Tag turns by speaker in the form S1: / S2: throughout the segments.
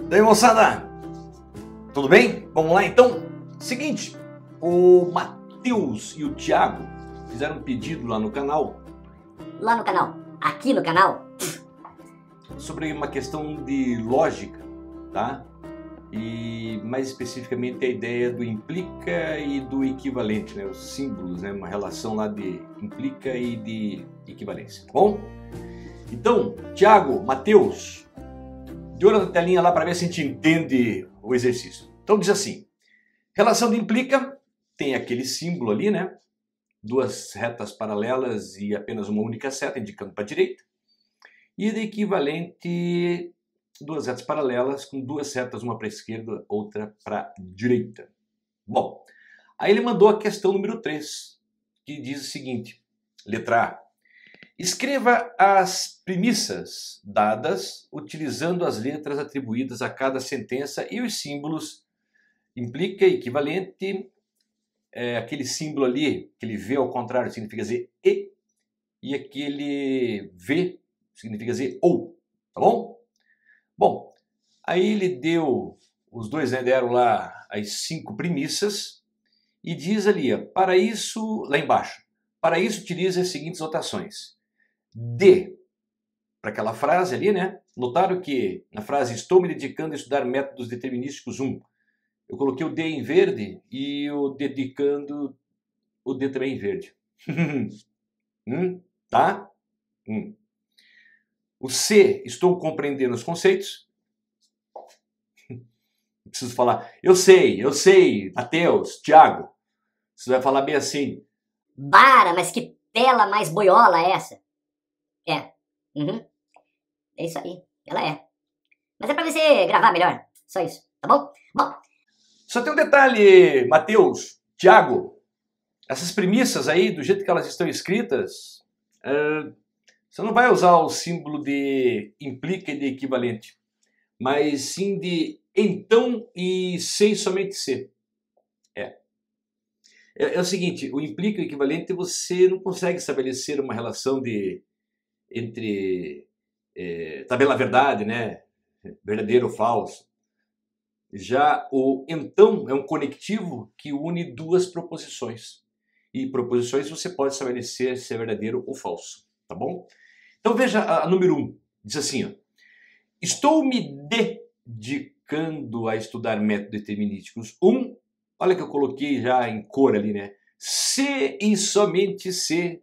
S1: Daí, moçada, tudo bem? Vamos lá então? Seguinte, o Matheus e o Thiago fizeram um pedido lá no canal.
S2: Lá no canal? Aqui no canal?
S1: Sobre uma questão de lógica, tá? E mais especificamente a ideia do implica e do equivalente, né? Os símbolos, né? Uma relação lá de implica e de equivalência, tá bom? Então, Thiago, Matheus, de olho na telinha lá para ver se a gente entende o exercício. Então diz assim, relação de implica, tem aquele símbolo ali, né? Duas retas paralelas e apenas uma única seta indicando para a direita. E de equivalente, duas retas paralelas com duas setas, uma para a esquerda, outra para a direita. Bom, aí ele mandou a questão número 3, que diz o seguinte, letra A. Escreva as premissas dadas utilizando as letras atribuídas a cada sentença e os símbolos implica, equivalente, aquele símbolo ali, aquele V ao contrário significa dizer e aquele V significa dizer ou, tá bom? Bom, aí ele deu, os dois deram lá as 5 premissas e diz ali, para isso, lá embaixo, para isso utilize as seguintes notações. D, para aquela frase ali, né? Notaram que na frase estou me dedicando a estudar métodos determinísticos 1, eu coloquei o D em verde e o dedicando o D também em verde. Tá? O C, estou compreendendo os conceitos. Preciso falar, eu sei, Matheus, Thiago. Você vai falar bem assim.
S2: Bara, mas que tela mais boiola é essa? É isso aí, ela é. Mas é pra você gravar melhor, só isso, tá bom? Bom.
S1: Só tem um detalhe, Matheus, Thiago. Essas premissas aí, do jeito que elas estão escritas, você não vai usar o símbolo de implica e de equivalente, mas sim de então e se e somente se. É o seguinte, o implica e o equivalente você não consegue estabelecer uma relação entre tabela verdade, né? Verdadeiro ou falso. Já o então é um conectivo que une duas proposições. E proposições você pode estabelecer se é verdadeiro ou falso, tá bom? Então veja a número 1, diz assim, ó, estou me dedicando a estudar métodos determinísticos 1, olha que eu coloquei já em cor ali, né? Se e somente se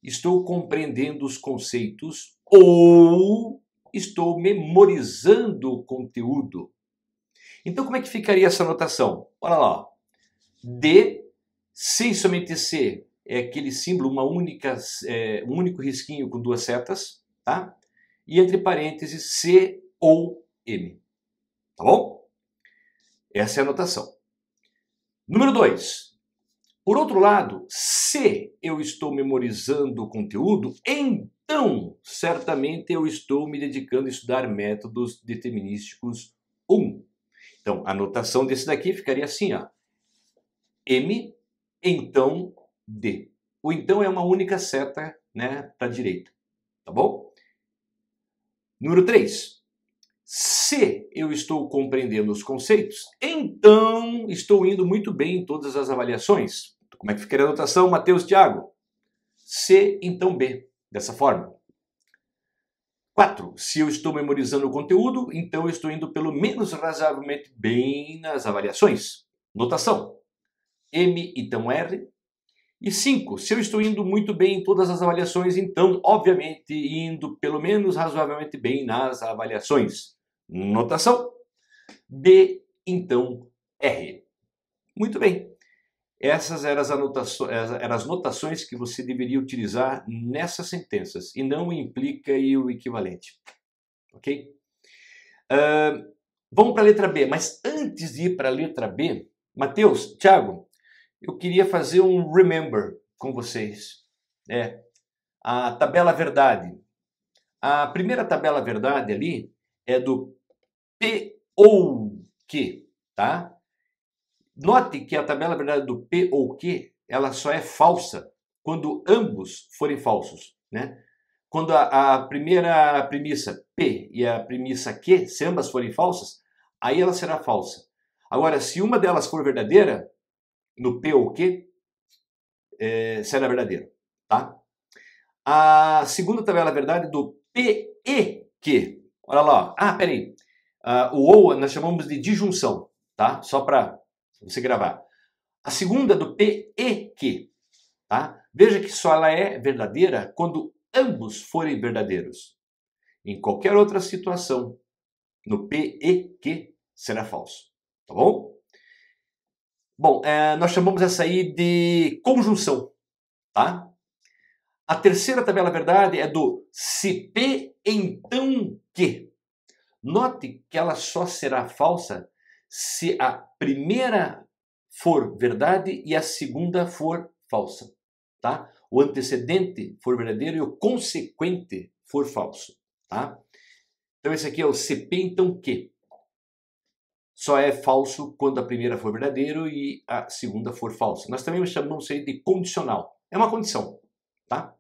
S1: estou compreendendo os conceitos ou estou memorizando o conteúdo. Então como é que ficaria essa notação? Olha lá, ó. D, se e somente se é aquele símbolo, um único risquinho com duas setas, tá? E entre parênteses, C ou M, tá bom? Essa é a notação. Número 2. Por outro lado, se eu estou memorizando o conteúdo, então certamente eu estou me dedicando a estudar métodos determinísticos 1. Então, a notação desse daqui ficaria assim, ó. M, então D. O então é uma única seta, né, para a direita, tá bom? Número 3. Se eu estou compreendendo os conceitos, então estou indo muito bem em todas as avaliações. Como é que ficaria a notação, Matheus, Thiago? C, então B, dessa forma. 4. Se eu estou memorizando o conteúdo, então eu estou indo pelo menos razoavelmente bem nas avaliações. Notação. M, então R. E 5. Se eu estou indo muito bem em todas as avaliações, então, obviamente, indo pelo menos razoavelmente bem nas avaliações. Notação. B, então R. Muito bem. Essas eram as notações que você deveria utilizar nessas sentenças, e não o implica e o equivalente. Ok? Vamos para a letra B, mas antes de ir para a letra B, Matheus, Thiago, eu queria fazer um remember com vocês. A tabela verdade. A primeira tabela verdade ali é do P ou Q, tá? Note que a tabela verdade do P ou Q, ela só é falsa quando ambos forem falsos, né? Quando a primeira premissa P e a premissa Q, se ambas forem falsas, aí ela será falsa. Agora, se uma delas for verdadeira, no P ou Q, será verdadeira, tá? A segunda tabela verdade do P e Q. Olha lá, ó. Peraí. O ou nós chamamos de disjunção, tá? Só para você gravar. A segunda do P e Q, tá? Veja que só ela é verdadeira quando ambos forem verdadeiros. Em qualquer outra situação, no P e Q será falso, tá bom? Bom, nós chamamos essa aí de conjunção, tá? A terceira tabela verdade é do se P então Q. Note que ela só será falsa se a primeira for verdade e a segunda for falsa, tá? O antecedente for verdadeiro e o consequente for falso, tá? Então esse aqui é o se P então Q. Só é falso quando a primeira for verdadeiro e a segunda for falsa. Nós também chamamos isso aí de condicional. É uma condição, tá?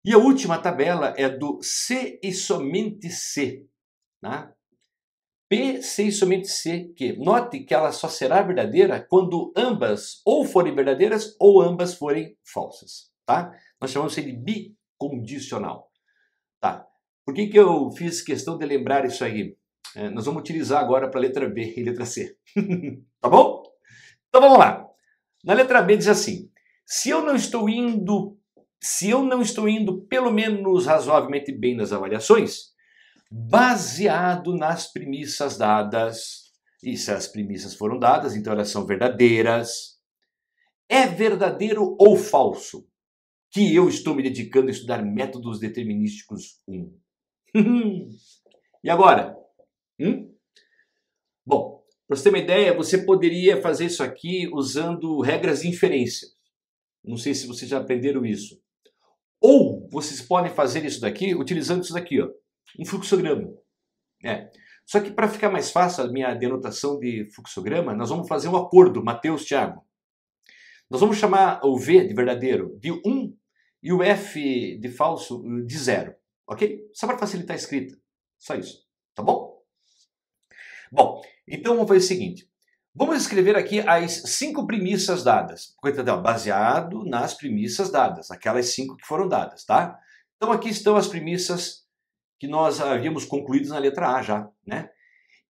S1: E a última tabela é do se e somente se, tá? P, se e somente se, que note que ela só será verdadeira quando ambas ou forem verdadeiras ou ambas forem falsas, tá? Nós chamamos isso de bicondicional, tá? Por que eu fiz questão de lembrar isso aí? Nós vamos utilizar agora para a letra B e letra C, tá bom? Então vamos lá. Na letra B diz assim: se eu não estou indo pelo menos razoavelmente bem nas avaliações, baseado nas premissas dadas, e se as premissas foram dadas, então elas são verdadeiras, é verdadeiro ou falso que eu estou me dedicando a estudar métodos determinísticos 1? E agora? Bom, para você ter uma ideia, você poderia fazer isso aqui usando regras de inferência. Não sei se vocês já aprenderam isso. Ou vocês podem fazer isso daqui utilizando isso daqui, ó, um fluxograma. Só que para ficar mais fácil a minha denotação de fluxograma, nós vamos fazer um acordo, Mateus, Thiago. Nós vamos chamar o V de verdadeiro de 1 e o F de falso de 0, ok? Só para facilitar a escrita, só isso, tá bom? Bom, então vamos fazer o seguinte. Vamos escrever aqui as 5 premissas dadas, baseado nas premissas dadas, aquelas 5 que foram dadas, tá? Então aqui estão as premissas que nós havíamos concluído na letra A já, né?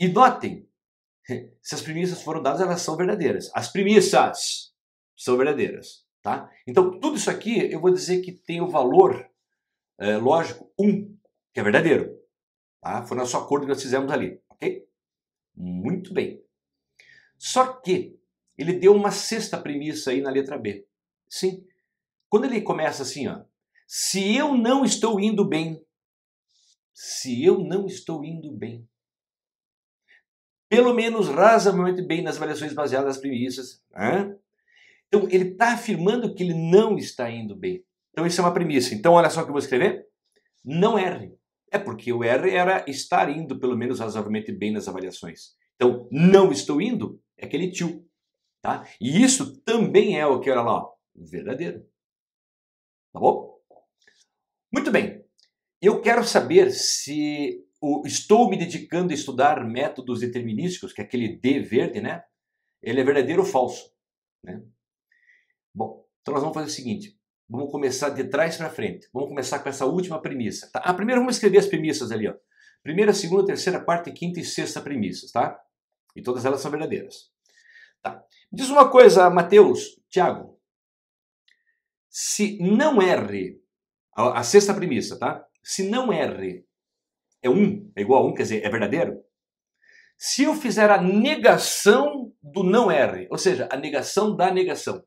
S1: E notem, se as premissas foram dadas, elas são verdadeiras. As premissas são verdadeiras, tá? Então tudo isso aqui eu vou dizer que tem o valor lógico 1, que é verdadeiro, tá? Foi nosso acordo que nós fizemos ali, ok? Muito bem. Só que ele deu uma 6ª premissa aí na letra B. Sim. Quando ele começa assim, ó, se eu não estou indo bem, pelo menos razoavelmente bem nas avaliações baseadas nas premissas, então ele está afirmando que ele não está indo bem. Então isso é uma premissa. Então olha só o que eu vou escrever. Não erre. É porque o R era estar indo pelo menos razoavelmente bem nas avaliações. Então, não estou indo é aquele tio, tá? E isso também é o que, olha lá, ó, verdadeiro. Tá bom? Muito bem. Eu quero saber se estou me dedicando a estudar métodos determinísticos, que é aquele D verde, né? Ele é verdadeiro ou falso, né? Bom, então nós vamos fazer o seguinte. Vamos começar de trás para frente. Vamos começar com essa última premissa. Tá? Primeiro vamos escrever as premissas ali, ó. Primeira, segunda, terceira, quarta, quinta e sexta premissas, tá? E todas elas são verdadeiras. Tá. Diz uma coisa, Mateus, Thiago. Se não R, a 6ª premissa, tá? Se não R é 1, é igual a 1, quer dizer, é verdadeiro. Se eu fizer a negação do não R, ou seja, a negação da negação,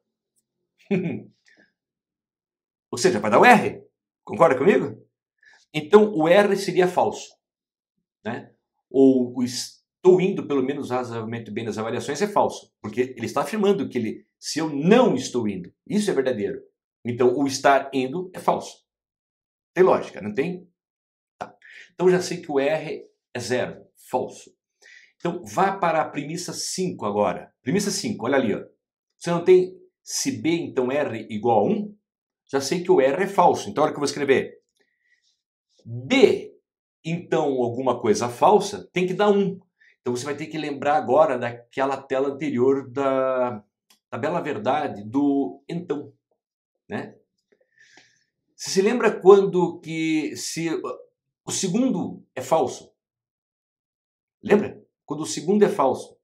S1: ou seja, vai dar o R. Concorda comigo? Então, o R seria falso, né? Ou o estou indo pelo menos razoavelmente bem nas avaliações é falso, porque ele está afirmando que se eu não estou indo, isso é verdadeiro. Então, o estar indo é falso. Tem lógica, não tem? Tá. Então, já sei que o R é 0, falso. Então, vá para a premissa 5 agora. Premissa 5, olha ali, ó. Você não tem se B, então R igual a 1? Já sei que o R é falso. Então, olha o que eu vou escrever. B então alguma coisa falsa, tem que dar 1. Então você vai ter que lembrar agora daquela tela anterior da tabela verdade do então, né? Você se lembra quando que se o segundo é falso? Lembra? Quando o segundo é falso.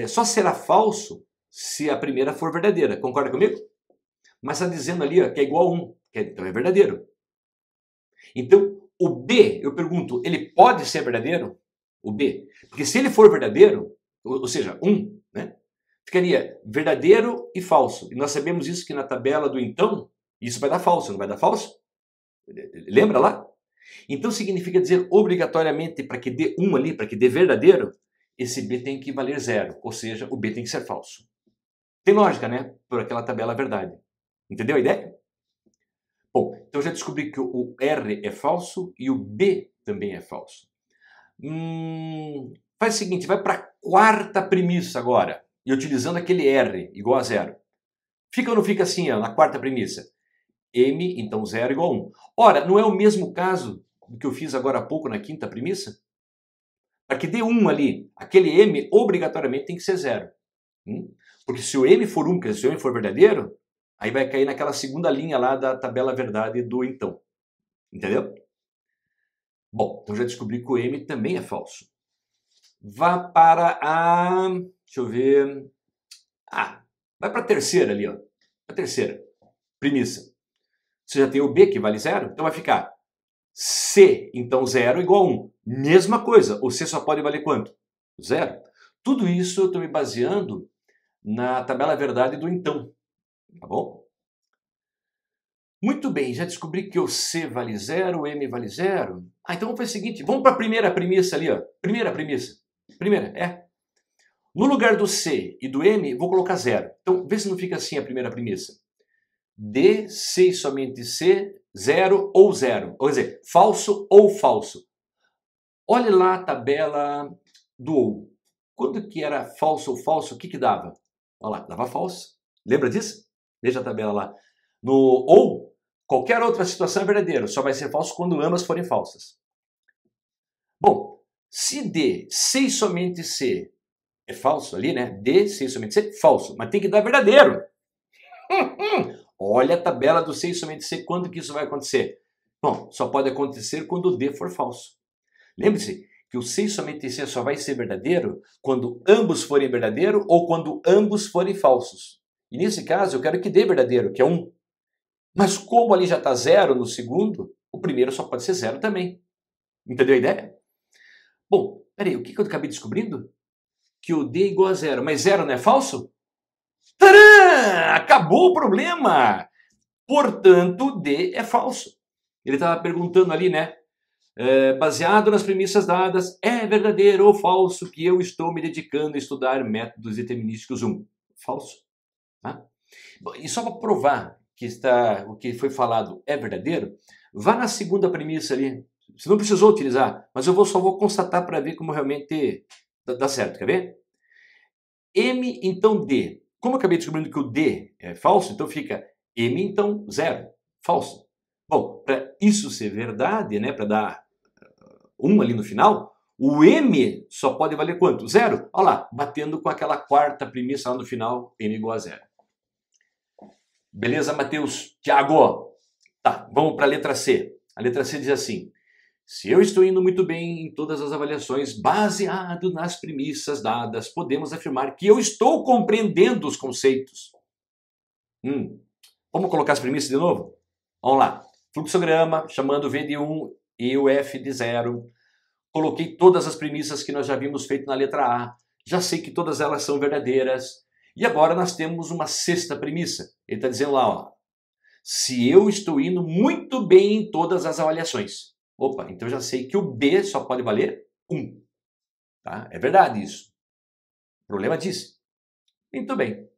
S1: Só será falso se a primeira for verdadeira. Concorda comigo? Mas está dizendo ali ó, que é igual a 1, então é verdadeiro. Então, o B, eu pergunto, ele pode ser verdadeiro? O B. Porque se ele for verdadeiro, ou seja, 1, né? Ficaria verdadeiro e falso. E nós sabemos isso que na tabela do então, isso vai dar falso, não vai dar falso? Lembra lá? Então significa dizer obrigatoriamente para que dê 1 ali, para que dê verdadeiro, esse B tem que valer 0, ou seja, o B tem que ser falso. Tem lógica, né? Por aquela tabela verdade. Entendeu a ideia? Bom, então eu já descobri que o R é falso e o B também é falso. Faz o seguinte, vai para a quarta premissa agora, e utilizando aquele R igual a 0. Fica ou não fica assim, ó, na quarta premissa? M, então 0 igual a 1. Ora, não é o mesmo caso do que eu fiz agora há pouco na quinta premissa? Para que dê 1 ali, aquele M obrigatoriamente tem que ser 0. Porque se o M for 1, quer dizer, se o M for verdadeiro, aí vai cair naquela segunda linha lá da tabela verdade do então. Entendeu? Bom, então já descobri que o M também é falso. Vá para a... deixa eu ver... vai para a terceira ali, ó. A terceira premissa. Você já tem o B que vale 0, então vai ficar C, então 0 igual a 1. Mesma coisa, o C só pode valer quanto? 0. Tudo isso eu estou me baseando na tabela verdade do então, tá bom? Muito bem, já descobri que o C vale 0, o M vale 0. Então vamos fazer o seguinte, vamos para a primeira premissa ali, ó. Primeira premissa. Primeira. No lugar do C e do M, vou colocar 0. Então, vê se não fica assim a primeira premissa. D, C e somente C, 0 ou 0. Quer dizer, falso ou falso. Olhe lá a tabela do ou. Quando que era falso ou falso, o que dava? Olha lá, dava falso. Lembra disso? Veja a tabela lá. No ou, qualquer outra situação é verdadeiro. Só vai ser falso quando ambas forem falsas. Bom, se D, C e somente C é falso ali, né? D, C e somente C, falso. Mas tem que dar verdadeiro. Olha a tabela do C e somente C, quando que isso vai acontecer? Bom, só pode acontecer quando o D for falso. Lembre-se que o C e somente C só vai ser verdadeiro quando ambos forem verdadeiro ou quando ambos forem falsos. E nesse caso eu quero que dê verdadeiro, que é 1. Mas como ali já está 0 no segundo, o primeiro só pode ser 0 também. Entendeu a ideia? Bom, peraí, o que eu acabei descobrindo? Que o D é igual a 0, mas 0 não é falso? Tcharam! Acabou o problema! Portanto, D é falso. Ele estava perguntando ali, né? Baseado nas premissas dadas, é verdadeiro ou falso que eu estou me dedicando a estudar métodos determinísticos 1? Falso. Tá? E só para provar que o que foi falado é verdadeiro, vá na segunda premissa ali. Você não precisou utilizar, mas eu só vou constatar para ver como realmente dá certo. Quer ver? M, então D. Como eu acabei descobrindo que o D é falso, então fica M, então 0. Falso. Bom, para isso ser verdade, né, para dar 1 ali no final, o M só pode valer quanto? 0. Olha lá, batendo com aquela quarta premissa lá no final, M igual a 0. Beleza, Matheus? Tiago? Tá, vamos para a letra C. A letra C diz assim: se eu estou indo muito bem em todas as avaliações, baseado nas premissas dadas, podemos afirmar que eu estou compreendendo os conceitos. Vamos colocar as premissas de novo? Vamos lá. Fluxograma, chamando o V de 1 e o F de 0. Coloquei todas as premissas que nós já vimos feito na letra A. Já sei que todas elas são verdadeiras. E agora nós temos uma sexta premissa. Ele está dizendo lá, ó, se eu estou indo muito bem em todas as avaliações. Opa, então eu já sei que o B só pode valer 1. Tá? É verdade isso. O problema disse. Muito bem.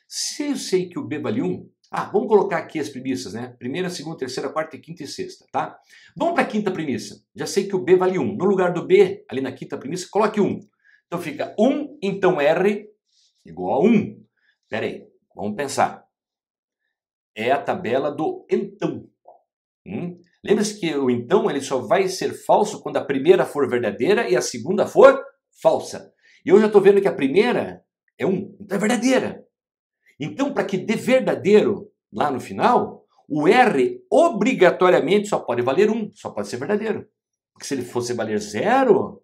S1: Se eu sei que o B vale 1, vamos colocar aqui as premissas, né? Primeira, segunda, terceira, quarta, quinta e sexta, tá? Vamos para a quinta premissa. Já sei que o B vale 1. No lugar do B, ali na quinta premissa, coloque 1. Então fica 1, então R igual a 1. Espera aí, vamos pensar. É a tabela do então. Lembre-se que o então ele só vai ser falso quando a primeira for verdadeira e a segunda for falsa. E eu já estou vendo que a primeira é 1, então é verdadeira. Então, para que dê verdadeiro lá no final, o R obrigatoriamente só pode valer 1, só pode ser verdadeiro. Porque se ele fosse valer 0,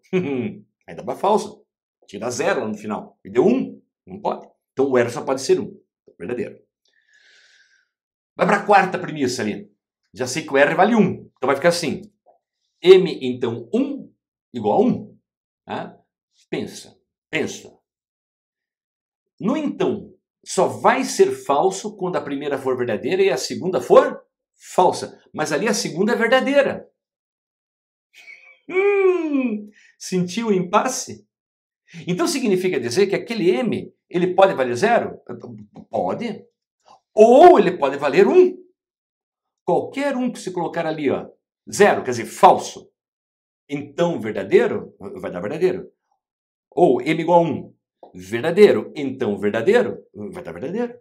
S1: aí dá para falso. Tira 0 lá no final. E deu 1, não pode. Então o R só pode ser 1, verdadeiro. Vai para a quarta premissa ali. Já sei que o R vale 1, então vai ficar assim. M, então, 1 igual a 1. Tá? Pensa. No então, só vai ser falso quando a primeira for verdadeira e a segunda for falsa. Mas ali a segunda é verdadeira. Sentiu o impasse? Então significa dizer que aquele M, ele pode valer 0? Pode. Ou ele pode valer 1. Qualquer um que se colocar ali, ó, 0, quer dizer, falso. Então verdadeiro, vai dar verdadeiro. Ou M igual a 1. Verdadeiro, então verdadeiro, vai dar verdadeiro.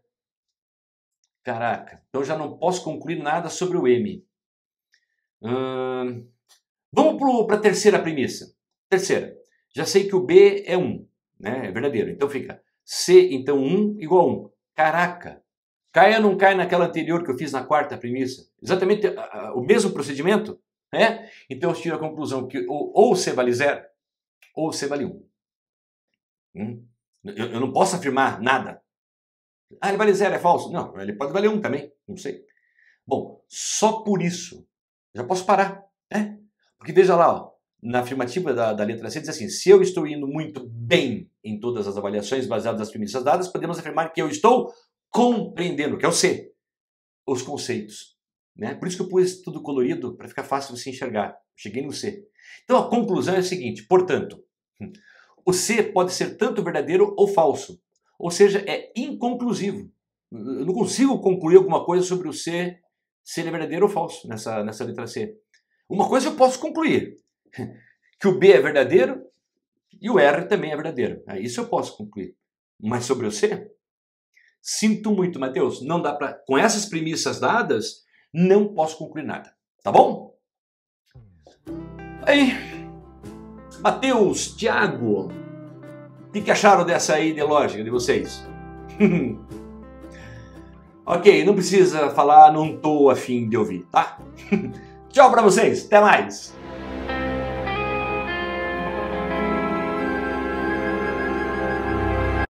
S1: Caraca, então já não posso concluir nada sobre o M. Vamos para a terceira premissa. Terceira, já sei que o B é 1, né? É verdadeiro. Então fica C, então 1 igual a 1. Caraca, cai ou não cai naquela anterior que eu fiz na quarta premissa? Exatamente o mesmo procedimento, né? Então eu tiro a conclusão que ou C vale 0, ou C vale 1. Eu não posso afirmar nada. Ele vale 0, é falso? Não, ele pode valer 1 também, não sei. Bom, só por isso, já posso parar, né? Porque veja lá, ó, na afirmativa da letra C diz assim, se eu estou indo muito bem em todas as avaliações baseadas nas premissas dadas, podemos afirmar que eu estou compreendendo, que é o C, os conceitos. Né? Por isso que eu pus tudo colorido, para ficar fácil de se enxergar. Cheguei no C. Então a conclusão é a seguinte, portanto, o C pode ser tanto verdadeiro ou falso. Ou seja, é inconclusivo. Eu não consigo concluir alguma coisa sobre o C, se ele é verdadeiro ou falso, nessa letra C. Uma coisa eu posso concluir, que o B é verdadeiro e o R também é verdadeiro. Isso eu posso concluir. Mas sobre o C, sinto muito, Mateus, não dá para, com essas premissas dadas, não posso concluir nada. Tá bom? Aí, Mateus, Thiago, o que acharam dessa aí de lógica de vocês? Ok, não precisa falar, não tô afim de ouvir, tá? Tchau pra vocês, até mais!